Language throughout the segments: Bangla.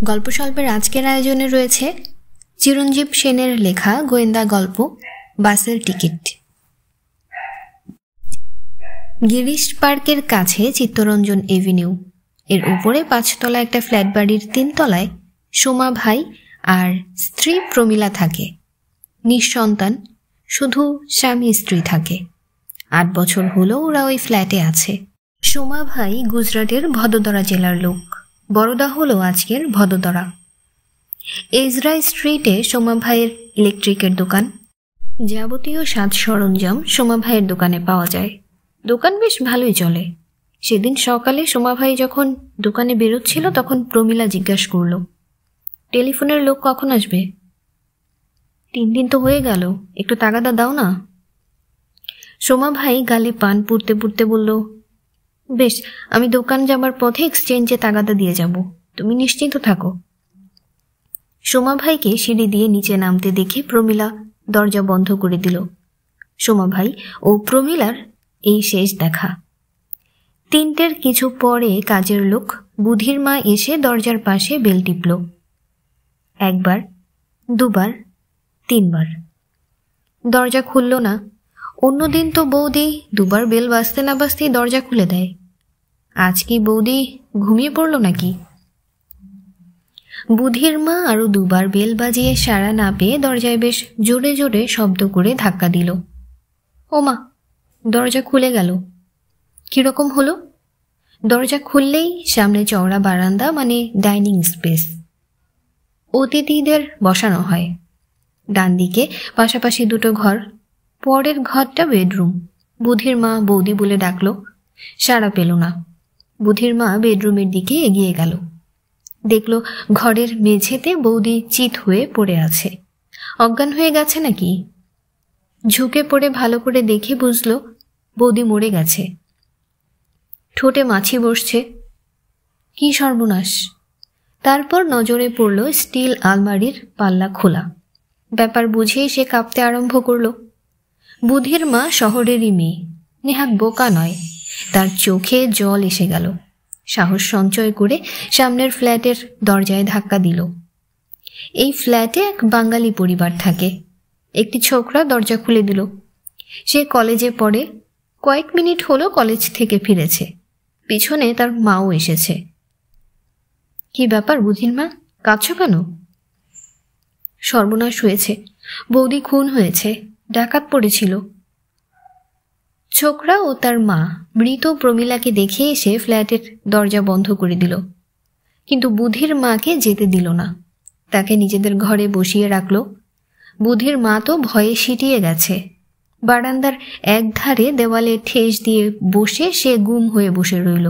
গল্পস্বল্পের আজকের আয়োজনে রয়েছে চিরঞ্জীব সেনের লেখা গোয়েন্দা গল্প বাসের টিকিট। গিরিশ পার্কের কাছে চিত্তরঞ্জন এভিনিউ এর উপরে 5 তলা একটা ফ্ল্যাট বাড়ির 3 তলায় সোমা ভাই আর স্ত্রী প্রমীলা থাকে। নিঃসন্তান, শুধু স্বামী স্ত্রী থাকে। 8 বছর হলো ওরা ওই ফ্ল্যাটে আছে। সোমা ভাই গুজরাটের ভদোদরা জেলার লোক। বরোদা হলো আজকের ভদোদরা। এজরা স্ট্রিটে সোমা ভাইয়ের ইলেকট্রিকের দোকান। যাবতীয় সাজ সরঞ্জাম সোমা ভাইয়ের দোকানে পাওয়া যায়। দোকান বেশ ভালোই চলে। সেদিন সকালে সোমা ভাই যখন দোকানে বেরোচ্ছিল তখন প্রমীলা জিজ্ঞাসা করল, টেলিফোনের লোক কখন আসবে? 3 দিন তো হয়ে গেল, একটু তাগাদা দাও না। সোমা ভাই গালে পান পুড়তে পুড়তে বলল, বেশ, আমি দোকান যাবার পথে এক্সচেঞ্জে তাগাদা দিয়ে যাব, তুমি নিশ্চিন্ত থাকো। সোমা ভাইকে সিঁড়ি দিয়ে নিচে নামতে দেখে প্রমীলা দরজা বন্ধ করে দিল। সোমা ভাই ও প্রমীলার এই শেষ দেখা। 3টের কিছু পরে কাজের লোক বুধির মা এসে দরজার পাশে বেল টিপল। 1 বার, 2 বার, 3 বার। দরজা খুলল না। অন্যদিন তো বৌদি 2 বার বেল বাজতে না বাজতেই দরজা খুলে দেয়। আজ কি বৌদি ঘুমিয়ে পড়ল নাকি? বুধির মা আরো 2 বার বেল বাজিয়ে সাড়া না পেয়ে দরজায় বেশ জোরে জোরে শব্দ করে ধাক্কা দিল। ওমা, দরজা খুলে গেল। কিরকম হলো? দরজা খুললেই সামনে চওড়া বারান্দা, মানে ডাইনিং স্পেস। অতিথিদের বসানো হয়। ডান দিকে পাশাপাশি 2টো ঘর, পরের ঘরটা বেডরুম। বুধির মা বৌদি বলে ডাকলো, সাড়া পেল না। বুধির মা বেডরুমের দিকে এগিয়ে গেল। দেখল ঘরের মেঝেতে বৌদি চিত হয়ে পড়ে আছে। অজ্ঞান হয়ে গেছে নাকি? ঝুঁকে পড়ে ভালো করে দেখে বুঝল বৌদি মরে গেছে। ঠোঁটে মাছি বসছে। কি সর্বনাশ! তারপর নজরে পড়ল স্টিল আলমারির পাল্লা খোলা। ব্যাপার বুঝেই সে কাঁপতে আরম্ভ করল। বুধির মা শহরেরই মেয়ে, নেহাত বোকা নয়। তার চোখে জল এসে গেল। সাহস সঞ্চয় করে সামনের ফ্ল্যাটের দরজায় ধাক্কা দিল। এই ফ্ল্যাটে এক বাঙালি পরিবার থাকে। একটি ছোকরা দরজা খুলে দিল। সে কলেজে পড়ে। কয়েক মিনিট হলো কলেজ থেকে ফিরেছে। পিছনে তার মাও এসেছে। কি ব্যাপার বুধির মা, কাঁদছো কেন? সর্বনাশ হয়েছে, বৌদি খুন হয়েছে, ডাকাত পড়েছিল। ছোকরা ও তার মা মৃত প্রমীলাকে দেখে এসে ফ্ল্যাটের দরজা বন্ধ করে দিল, কিন্তু বুধির মাকে যেতে দিল না। তাকে নিজেদের ঘরে বসিয়ে রাখল। বুধির মা তো ভয়ে সিটিয়ে গেছে। বারান্দার একধারে দেওয়ালে ঠেস দিয়ে বসে সে গুম হয়ে বসে রইল।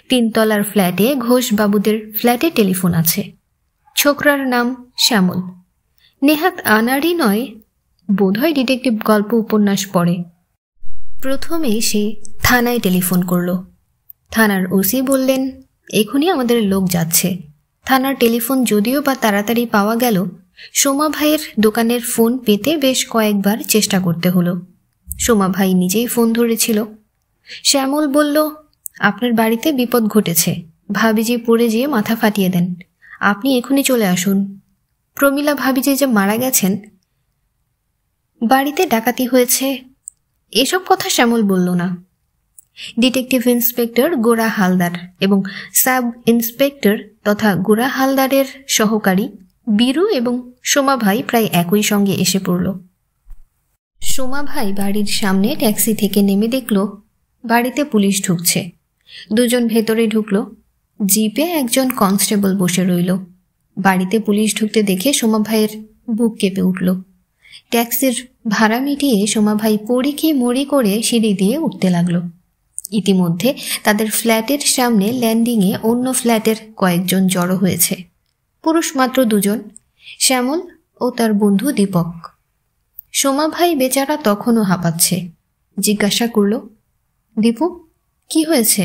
3 তলার ফ্ল্যাটে ঘোষ বাবুদের ফ্ল্যাটে টেলিফোন আছে। ছোকরার নাম শ্যামল। নেহাত আনাড়ি নয়, বোধহয় ডিটেকটিভ গল্প উপন্যাস পড়ে। প্রথমে সে থানায় টেলিফোন করল। থানার ওসি বললেন, এখনই আমাদের লোক যাচ্ছে। থানার টেলিফোন যদিও বা তাড়াতাড়ি পাওয়া গেল, সোমা ভাইয়ের দোকানের ফোন পেতে বেশ কয়েকবার চেষ্টা করতে হলো। সোমা ভাই নিজেই ফোন ধরেছিল। শ্যামল বলল, আপনার বাড়িতে বিপদ ঘটেছে, ভাবিজি পড়ে যেয়ে মাথা ফাটিয়ে দেন, আপনি এখনই চলে আসুন। প্রমীলা ভাবিজি যে মারা গেছেন, বাড়িতে ডাকাতি হয়েছে, এসব কথা শ্যামল বলল না। ডিটেকটিভ ইন্সপেক্টর গোরা হালদার এবং সাব ইন্সপেক্টর তথা গোরা হালদারের সহকারী বীরু এবং সোমা ভাই প্রায় একই সঙ্গে এসে পড়ল। সোমা ভাই বাড়ির সামনে ট্যাক্সি থেকে নেমে দেখল বাড়িতে পুলিশ ঢুকছে। 2 জন ভেতরে ঢুকল। জিপে একজন কনস্টেবল বসে রইল। বাড়িতে পুলিশ ঢুকতে দেখে সোমা ভাইয়ের বুক কেঁপে উঠল। ট্যাক্সির ভাড়া মিটিয়ে সোমা ভাই পড়ি কি মরি করে সিঁড়ি দিয়ে উঠতে লাগলো। ইতিমধ্যে তাদের ফ্ল্যাটের সামনে ল্যান্ডিংয়ে অন্য ফ্ল্যাটের কয়েকজন জড়ো হয়েছে। পুরুষ মাত্র 2 জন, শ্যামল ও তার বন্ধু দীপক। সোমা ভাই বেচারা তখনও হাঁপাচ্ছে। জিজ্ঞাসা করল, দীপু, কি হয়েছে?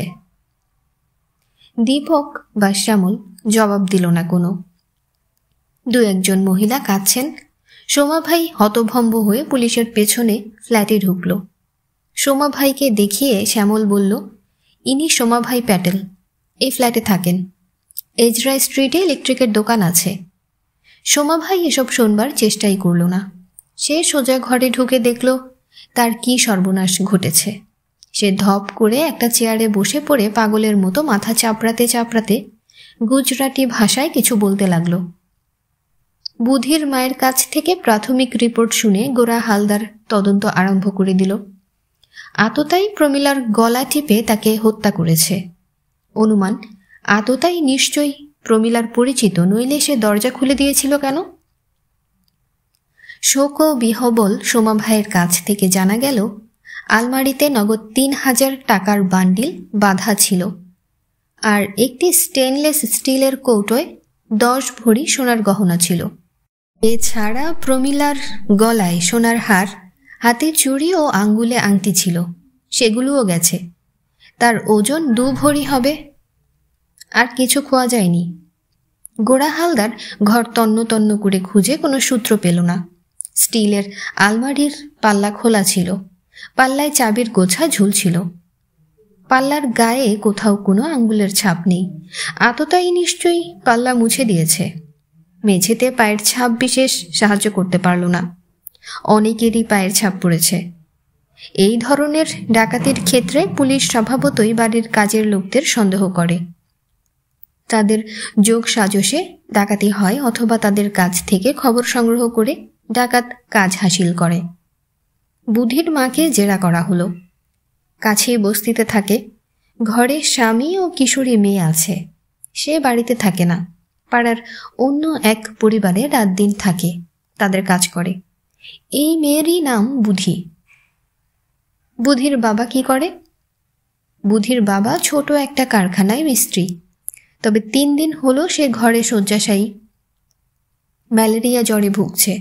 দীপক বা শ্যামল জবাব দিল না কোনো। 2-1 জন মহিলা কাঁদছেন। সোমা ভাই হতভম্ব হয়ে পুলিশের পেছনে ফ্ল্যাটে ঢুকল। সোমা ভাইকে দেখিয়ে শ্যামল বলল, ইনি সোমা ভাই প্যাটেল, এই ফ্ল্যাটে থাকেন। এজরা স্ট্রিটে ইলেকট্রিকের দোকান আছে। সোমা ভাই এসব শোনবার চেষ্টাই করল না। সে সোজা ঘরে ঢুকে দেখল তার কি সর্বনাশ ঘটেছে। সে ধপ করে একটা চেয়ারে বসে পড়ে পাগলের মতো মাথা চাপড়াতে চাপড়াতে গুজরাটি ভাষায় কিছু বলতে লাগল। বুধির মায়ের কাছ থেকে প্রাথমিক রিপোর্ট শুনে গোরা হালদার তদন্ত আরম্ভ করে দিল। আততায়ী প্রমীলার গলা টিপে তাকে হত্যা করেছে। অনুমান, আততায়ী নিশ্চয়ই প্রমীলার পরিচিত, নইলে সে দরজা খুলে দিয়েছিল কেন? শোক ও বিহবল সোমা ভাইয়ের কাছ থেকে জানা গেল আলমারিতে নগদ ৩,০০০ টাকার বান্ডিল বাঁধা ছিল, আর একটি স্টেনলেস স্টিলের কৌটোয় 10 ভরি সোনার গহনা ছিল। এছাড়া প্রমীলার গলায় সোনার হার, হাতে চুড়ি ও আঙ্গুলে আংটি ছিল, সেগুলোও গেছে। তার ওজন 2 ভরি হবে। আর কিছু খোয়া যায়নি। গোরা হালদার ঘর তন্ন তন্ন করে খুঁজে কোনো সূত্র পেল না। স্টিলের আলমারির পাল্লা খোলা ছিল, পাল্লায় চাবির গোছা ঝুলছিল। পাল্লার গায়ে কোথাও কোনো আঙ্গুলের ছাপ নেই। আততায়ী নিশ্চয়ই পাল্লা মুছে দিয়েছে। মেঝেতে পায়ের ছাপ বিশেষ সাহায্য করতে পারল না। অনেকেরই পায়ের ছাপ পড়েছে। এই ধরনের ডাকাতির ক্ষেত্রে পুলিশ স্বভাবতই বাড়ির কাজের লোকদের সন্দেহ করে। তাদের যোগ সাজসে ডাকাতি হয়, অথবা তাদের কাছ থেকে খবর সংগ্রহ করে ডাকাত কাজ হাসিল করে। বুধির মাকে জেরা করা হলো। কাছেই বস্তিতে থাকে। ঘরে স্বামী ও কিশোরী মেয়ে আছে। সে বাড়িতে থাকে না, পাড়ার অন্য এক পরিবারে রাত দিন থাকে, তাদের কাজ করে। এই মেয়েরই নাম বুধি। বুধির বাবা কি করে? বুধির বাবা ছোট একটা কারখানায় মিস্ত্রি। তবে 3 দিন হলো সে ঘরে শয্যাশায়ী, ম্যালেরিয়া জ্বরে ভুগছে।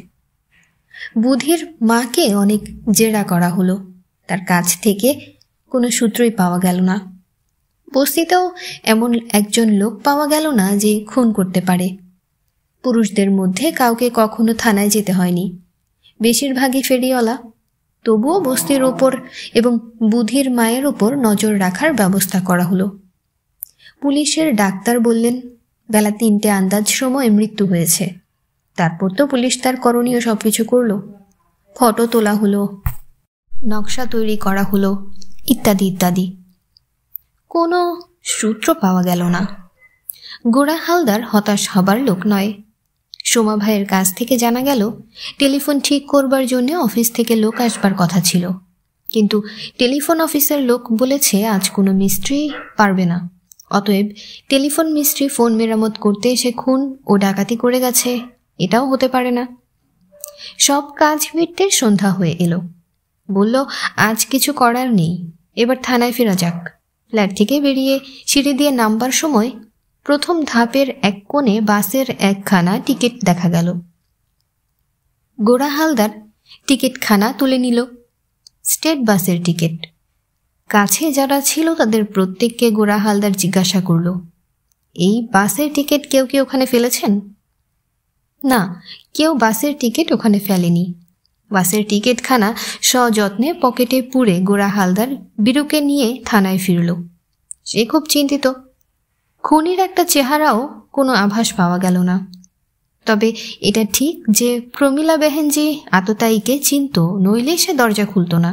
বুধির মাকে অনেক জেরা করা হলো, তার কাছ থেকে কোনো সূত্রই পাওয়া গেল না। বস্তিতেও এমন একজন লোক পাওয়া গেল না যে খুন করতে পারে। পুরুষদের মধ্যে কাউকে কখনো থানায় যেতে হয়নি, বেশিরভাগই ফেরিওয়ালা। তবুও বস্তির ওপর এবং বুধির মায়ের ওপর নজর রাখার ব্যবস্থা করা হলো। পুলিশের ডাক্তার বললেন বেলা 3টে আন্দাজ সময় মৃত্যু হয়েছে। তারপর তো পুলিশ তার করণীয় সবকিছু করল। ফটো তোলা হলো, নকশা তৈরি করা হলো, ইত্যাদি ইত্যাদি। কোনো সূত্র পাওয়া গেল না। গোরা হালদার হতাশ হবার লোক নয়। সোমা ভাইয়ের কাছ থেকে জানা গেল টেলিফোন ঠিক করবার জন্য অফিস থেকে লোক আসবার কথা ছিল, কিন্তু টেলিফোন অফিসের লোক বলেছে আজ কোনো মিস্ত্রি পারবে না। অতএব টেলিফোন মিস্ত্রি ফোন মেরামত করতে এসে খুন ও ডাকাতি করে গেছে, এটাও হতে পারে না। সব কাজ মিটতে সন্ধ্যা হয়ে এলো। বলল আজ কিছু করার নেই, এবার থানায় ফেরা যাক। ফ্ল্যাট থেকে বেরিয়ে সিঁড়ি দিয়ে নামবার সময় প্রথম ধাপের এক কোণে বাসের একখানা টিকিট দেখা গেল। গোরা হালদার টিকিটখানা তুলে নিল। স্টেট বাসের টিকিট। কাছে যারা ছিল তাদের প্রত্যেককে গোরা হালদার জিজ্ঞাসা করল, এই বাসের টিকিট কেউ কি ওখানে ফেলেছেন? না, কেউ বাসের টিকিট ওখানে ফেলেনি। বাসের টিকিটখানা সযত্নে পকেটে পুরে গোরা হালদার বিরুকে নিয়ে থানায় ফিরল। সে খুব চিন্তিত। খুনির একটা চেহারাও কোনো আভাস পাওয়া গেল না। তবে এটা ঠিক যে প্রমীলা বেহেনজি আততায়ীকে চিনত, নইলে সে দরজা খুলত না।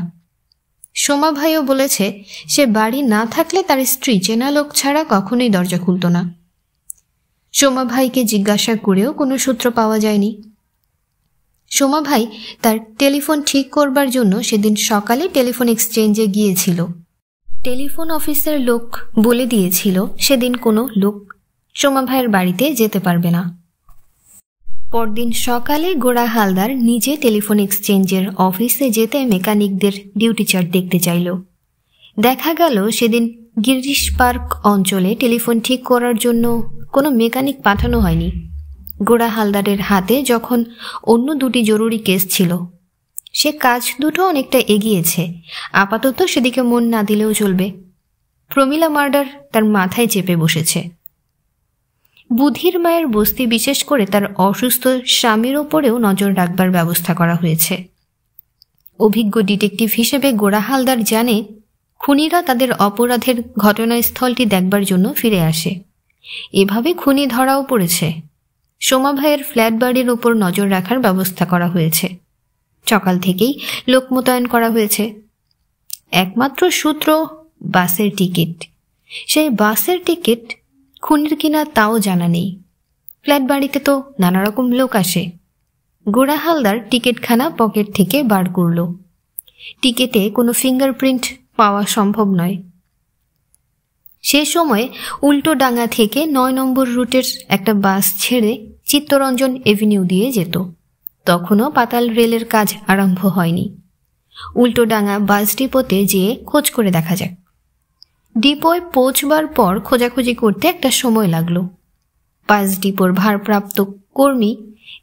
সোমা ভাইও বলেছে সে বাড়ি না থাকলে তার স্ত্রী চেনা লোক ছাড়া কখনোই দরজা খুলত না। সোমা ভাইকে জিজ্ঞাসা করেও কোনো সূত্র পাওয়া যায়নি। সোমা ভাই তার টেলিফোন ঠিক করবার জন্য সেদিন সকালে টেলিফোন এক্সচেঞ্জে গিয়েছিল। টেলিফোন অফিসের লোক বলে দিয়েছিল সেদিন কোনো লোক সোমা ভাইয়ের বাড়িতে যেতে পারবে না। পরদিন সকালে গোরা হালদার নিজে টেলিফোন এক্সচেঞ্জের অফিসে যেতে মেকানিকদের ডিউটি চার্ট দেখতে চাইল। দেখা গেল সেদিন গিরিশ পার্ক অঞ্চলে টেলিফোন ঠিক করার জন্য কোনো মেকানিক পাঠানো হয়নি। গোরা হালদারের হাতে যখন অন্য 2টি জরুরি কেস ছিল, সে কাজ দুটো অনেকটা এগিয়েছে। আপাতত সেদিকে মন না দিলেও চলবে। প্রমীলা মার্ডার তার মাথায় চেপে বসেছে। বুধির মায়ের বস্তি, বিশেষ করে তার অসুস্থ স্বামীর ওপরেও নজর রাখবার ব্যবস্থা করা হয়েছে। অভিজ্ঞ ডিটেকটিভ হিসেবে গোরা হালদার জানে খুনিরা তাদের অপরাধের ঘটনাস্থলটি দেখবার জন্য ফিরে আসে। এভাবে খুনি ধরাও পড়েছে। সোমা ভাইয়ের ফ্ল্যাট বাড়ির উপর নজর রাখার ব্যবস্থা করা হয়েছে। সকাল থেকেই লোক মোতায়েন করা হয়েছে। একমাত্র সূত্র বাসের টিকিট। সেই বাসের টিকিট খুনির কিনা তাও জানা নেই। ফ্ল্যাট বাড়িতে তো নানা রকম লোক আসে। গোরা হালদার টিকিটখানা পকেট থেকে বার করল। টিকিটে কোনো ফিঙ্গারপ্রিন্ট পাওয়া সম্ভব নয়। সে সময় উল্টোডাঙ্গা থেকে ৯ নম্বর রুটের একটা বাস ছেড়ে চিত্তরঞ্জন এভিনিউ দিয়ে যেত। তখনও পাতাল রেলের কাজ আরম্ভ হয়নি। উল্টোডাঙ্গা বাস ডিপোতে যেয়ে খোঁজ করে দেখা যাক। ডিপোয় পৌঁছবার পর খোঁজাখুঁজি করতে একটা সময় লাগলো। বাস ডিপোর ভারপ্রাপ্ত কর্মী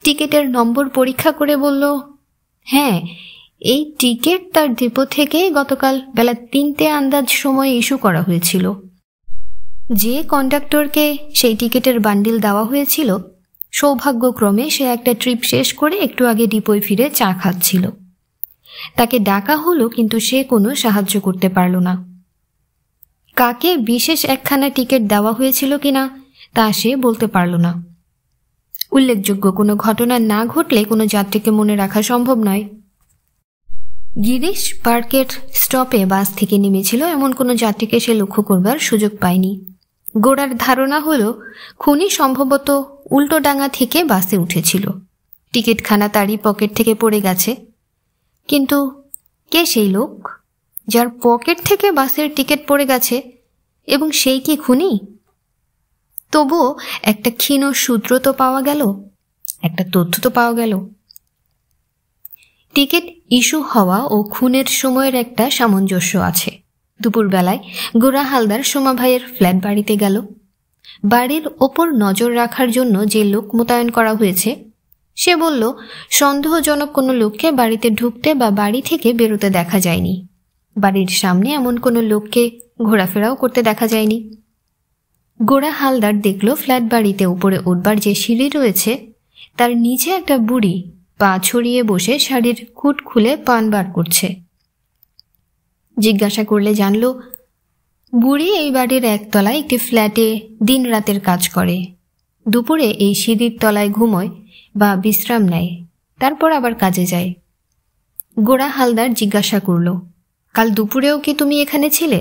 টিকিটের নম্বর পরীক্ষা করে বলল, হ্যাঁ, এই টিকিট তার ডিপো থেকে গতকাল বেলা ৩টে আন্দাজ সময় ইস্যু করা হয়েছিল। যে কন্ডাক্টরকে সেই টিকিটের বান্ডিল দেওয়া হয়েছিল, সৌভাগ্যক্রমে সে একটা ট্রিপ শেষ করে একটু আগে ডিপোয় ফিরে চা খাচ্ছিল। তাকে ডাকা হলো, কিন্তু সে কোনো সাহায্য করতে পারল না। কাকে বিশেষ একখানা টিকিট দেওয়া হয়েছিল কিনা তা সে বলতে পারল না। উল্লেখযোগ্য কোনো ঘটনা না ঘটলে কোনো যাত্রীকে মনে রাখা সম্ভব নয়। গিরিশ পার্কের স্টপে বাস থেকে নেমেছিল এমন কোনো যাত্রীকে সে লক্ষ্য করবার সুযোগ পায়নি। গোড়ার ধারণা হলো খুনি সম্ভবত উল্টোডাঙ্গা থেকে বাসে উঠেছিল। টিকিটখানা তারই পকেট থেকে পড়ে গেছে। কিন্তু কে সেই লোক যার পকেট থেকে বাসের টিকিট পড়ে গেছে, এবং সেই কি খুনি? তবুও একটা ক্ষীণ সূত্র তো পাওয়া গেল, একটা তথ্য তো পাওয়া গেল। টিকিট ইস্যু হওয়া ও খুনের সময়ের একটা সামঞ্জস্য আছে। দুপুরবেলায় গোরা হালদার সোমা ভাইয়ের ফ্ল্যাট বাড়িতে গেল। বাড়ির ওপর নজর রাখার জন্য যে লোক মোতায়েন করা হয়েছে, সে বলল সন্দেহজনক কোনো লোককে বাড়িতে ঢুকতে বা বাড়ি থেকে বেরোতে দেখা যায়নি। বাড়ির সামনে এমন কোনো লোককে ঘোরাফেরাও করতে দেখা যায়নি। গোরা হালদার দেখল ফ্ল্যাট বাড়িতে উপরে উঠবার যে সিঁড়ি রয়েছে, তার নিচে একটা বুড়ি পা ছড়িয়ে বসে শাড়ির খুঁট খুলে পান বার করছে। জিজ্ঞাসা করলে জানল, বুড়ি এই বাড়ির একতলায় একটি ফ্ল্যাটে দিন রাতের কাজ করে। দুপুরে এই সিঁড়ির তলায় ঘুমোয় বা বিশ্রাম নেয়, তারপর আবার কাজে যায়। গোরা হালদার জিজ্ঞাসা করল, কাল দুপুরেও কি তুমি এখানে ছিলে?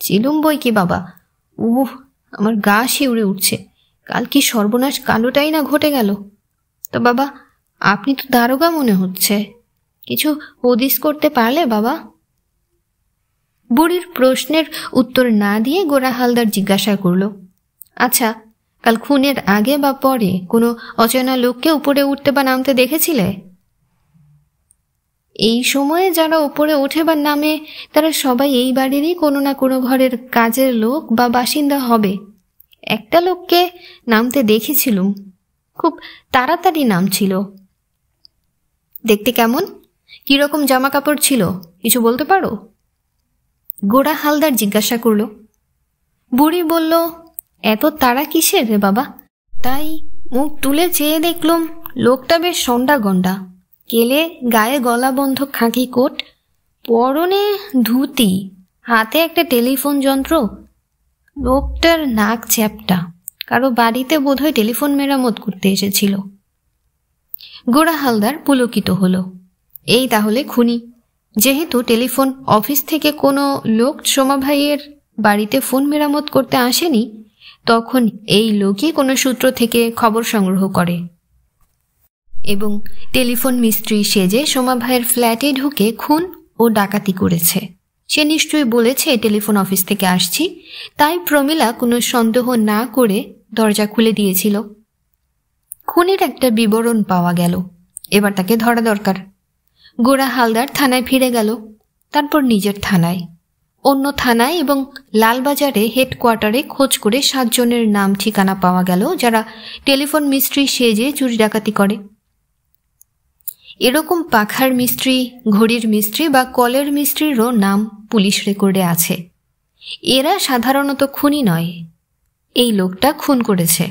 ছিলুম বই কি বাবা। আমার গা শিউরে উঠছে। কাল কি সর্বনাশ কাণ্ডটাই না ঘটে গেল। তো বাবা, আপনি তো দারোগা মনে হচ্ছে, কিছু হদিস করতে পারলে বাবা? বুড়ির প্রশ্নের উত্তর না দিয়ে গোরা হালদার জিজ্ঞাসা করল, আচ্ছা, কাল খুনের আগে বা পরে কোনো অচেনা লোককে উপরে উঠতে বা নামতে দেখেছিলে? এই সময়ে যারা উপরে ওঠে বা নামে তারা সবাই এই বাড়িরই কোনো না কোনো ঘরের কাজের লোক বা বাসিন্দা হবে। একটা লোককে নামতে দেখেছিলুম, খুব তাড়াতাড়ি নামছিল। দেখতে কেমন? কিরকম জামা কাপড় ছিল, কিছু বলতে পারো? গোরা হালদার জিজ্ঞাসা করল। বুড়ি বলল, এত তাড়া কিসের রে বাবা? তাই মুখ তুলে চেয়ে দেখলুম লোকটা বেশ সন্ডা গন্ডা, কেলে গায়ে গলা বন্ধ খাঁকি কোট, পরনে ধুতি, হাতে একটা টেলিফোন যন্ত্র। লোকটার নাক চ্যাপটা, কারো বাড়িতে বোধহয় টেলিফোন মেরামত করতে এসেছিল। গোরা হালদার পুলকিত হল। এই তাহলে খুনি। যেহেতু টেলিফোন অফিস থেকে কোনো লোক সোমা ভাইয়ের বাড়িতে ফোন মেরামত করতে আসেনি, তখন এই লোকই কোনো সূত্র থেকে খবর সংগ্রহ করে এবং টেলিফোন মিস্ত্রি সেজে সোমা ভাইয়ের ফ্ল্যাটে ঢুকে খুন ও ডাকাতি করেছে। সে নিশ্চয়ই বলেছে টেলিফোন অফিস থেকে আসছি, তাই প্রমীলা কোনো সন্দেহ না করে দরজা খুলে দিয়েছিল। খুনির একটা বিবরণ পাওয়া গেল, এবার তাকে ধরা দরকার। গোরা হালদার থানায় ফিরে গেল, তারপর নিজের থানায়, অন্য থানায় এবং লালবাজারে হেডকোয়ার্টারে খোঁজ করে 7 জনের নাম ঠিকানা পাওয়া গেল যারা টেলিফোন মিস্ত্রি সেজে চুরি ডাকাতি করে। এরকম পাখার মিস্ত্রি, ঘড়ির মিস্ত্রি বা কলের মিস্ত্রিরও নাম পুলিশ রেকর্ডে আছে। এরা সাধারণত খুনি নয়। এই লোকটা খুন করেছে।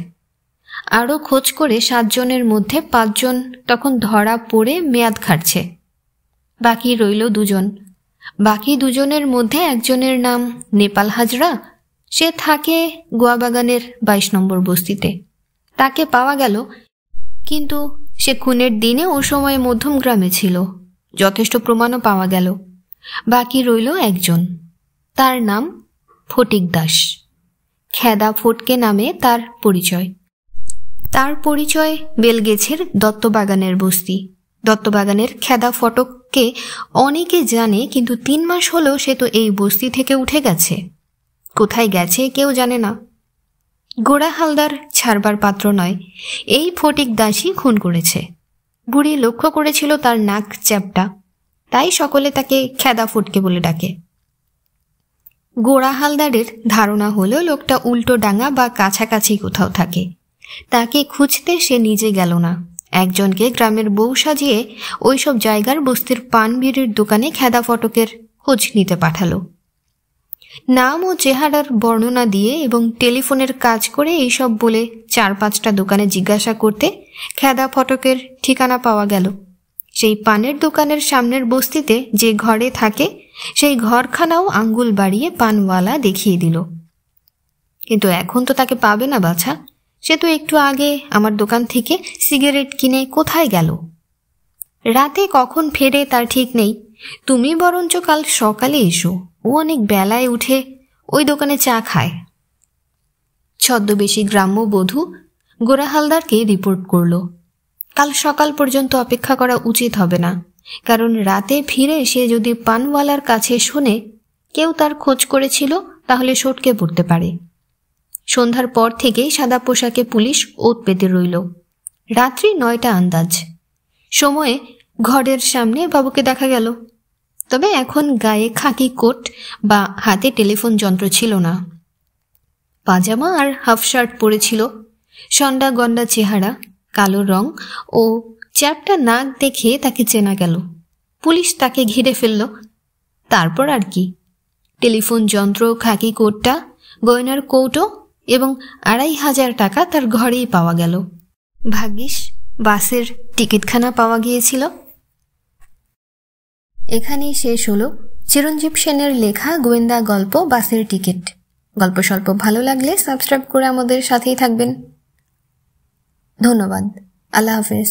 আরও খোঁজ করে 7 জনের মধ্যে 5 জন তখন ধরা পড়ে মেয়াদ খাটছে। বাকি রইল 2 জন। বাকি 2 জনের মধ্যে একজনের নাম নেপাল হাজরা, সে থাকে গোয়াবাগানের 22 নম্বর বস্তিতে। তাকে পাওয়া গেল, কিন্তু সে খুনের দিনে ও সময়ে মধ্যমগ্রামে ছিল। যথেষ্ট প্রমাণও পাওয়া গেল। বাকি রইল একজন, তার নাম ফটিক দাস। খেদা ফটকে নামে তার পরিচয়। তার পরিচয় বেলগেছের দত্তবাগানের বস্তি। দত্তবাগানের খেদা ফটককে অনেকে জানে, কিন্তু 3 মাস হলো সে তো এই বস্তি থেকে উঠে গেছে। কোথায় গেছে কেউ জানে না। গোড়া হালদার ছাড়বার পাত্র নয়। এই ফটিক দাসই খুন করেছে। বুড়ি লক্ষ্য করেছিল তার নাক চ্যাপটা, তাই সকলে তাকে খেদা ফটকে বলে ডাকে। গোড়া হালদারের ধারণা হলো লোকটা উল্টো ডাঙা বা কাছাকাছি কোথাও থাকে। তাকে খুঁজতে সে নিজে গেল না, একজনকে গ্রামের বউ সাজিয়ে ওইসব জায়গার বস্তির পান বিড়ির দোকানে খেদা ফটকের খোঁজ নিতে পাঠালো। নাম ও চেহারার বর্ণনা দিয়ে এবং টেলিফোনের কাজ করে এইসব বলে 4-5টা দোকানে জিজ্ঞাসা করতে খেদা ফটকের ঠিকানা পাওয়া গেল। সেই পানের দোকানের সামনের বস্তিতে যে ঘরে থাকে সেই ঘরখানাও আঙ্গুল বাড়িয়ে পানওয়ালা দেখিয়ে দিল। কিন্তু এখন তো তাকে পাবে না বাছা। সে তো একটু আগে আমার দোকান থেকে সিগারেট কিনে কোথায় গেল? রাতে কখন ফেরে তার ঠিক নেই। তুমি বরঞ্চ কাল সকালে এসো, ও অনেক বেলায় উঠে ওই দোকানে চা খায়। ছদ্মবেশী গ্রাম্য বধূ গোড়া হালদারকে রিপোর্ট করল, কাল সকাল পর্যন্ত অপেক্ষা করা উচিত হবে না, কারণ রাতে ফিরে সে যদি পানওয়ালার কাছে শোনে কেউ তার খোঁজ করেছিল তাহলে সটকে পড়তে পারে। সন্ধ্যার পর থেকেই সাদা পোশাকে পুলিশ ওত পেতে রইল। রাত্রি 9টা আন্দাজ সময়ে ঘরের সামনে বাবুকে দেখা গেল। তবে এখন গায়ে খাকি কোট বা হাতে টেলিফোন যন্ত্র ছিল না। পাজামা আর হাফ শার্ট পরেছিল। সন্ডা গন্ডা চেহারা, কালো রং ও চ্যাপটা নাক দেখে তাকে চেনা গেল। পুলিশ তাকে ঘিরে ফেলল। তারপর আর কি, টেলিফোন যন্ত্র, খাকি কোটটা, গয়নার কৌটো এবং 2500 টাকা তার ঘরেই পাওয়া গেল। ভাগ্যিস বাসের টিকিটখানা পাওয়া গিয়েছিল। এখানেই শেষ হলো চিরঞ্জীব সেনের লেখা গোয়েন্দা গল্প বাসের টিকিট। গল্প স্বল্প ভালো লাগলে সাবস্ক্রাইব করে আমাদের সাথেই থাকবেন। ধন্যবাদ। আল্লাহ হাফেজ।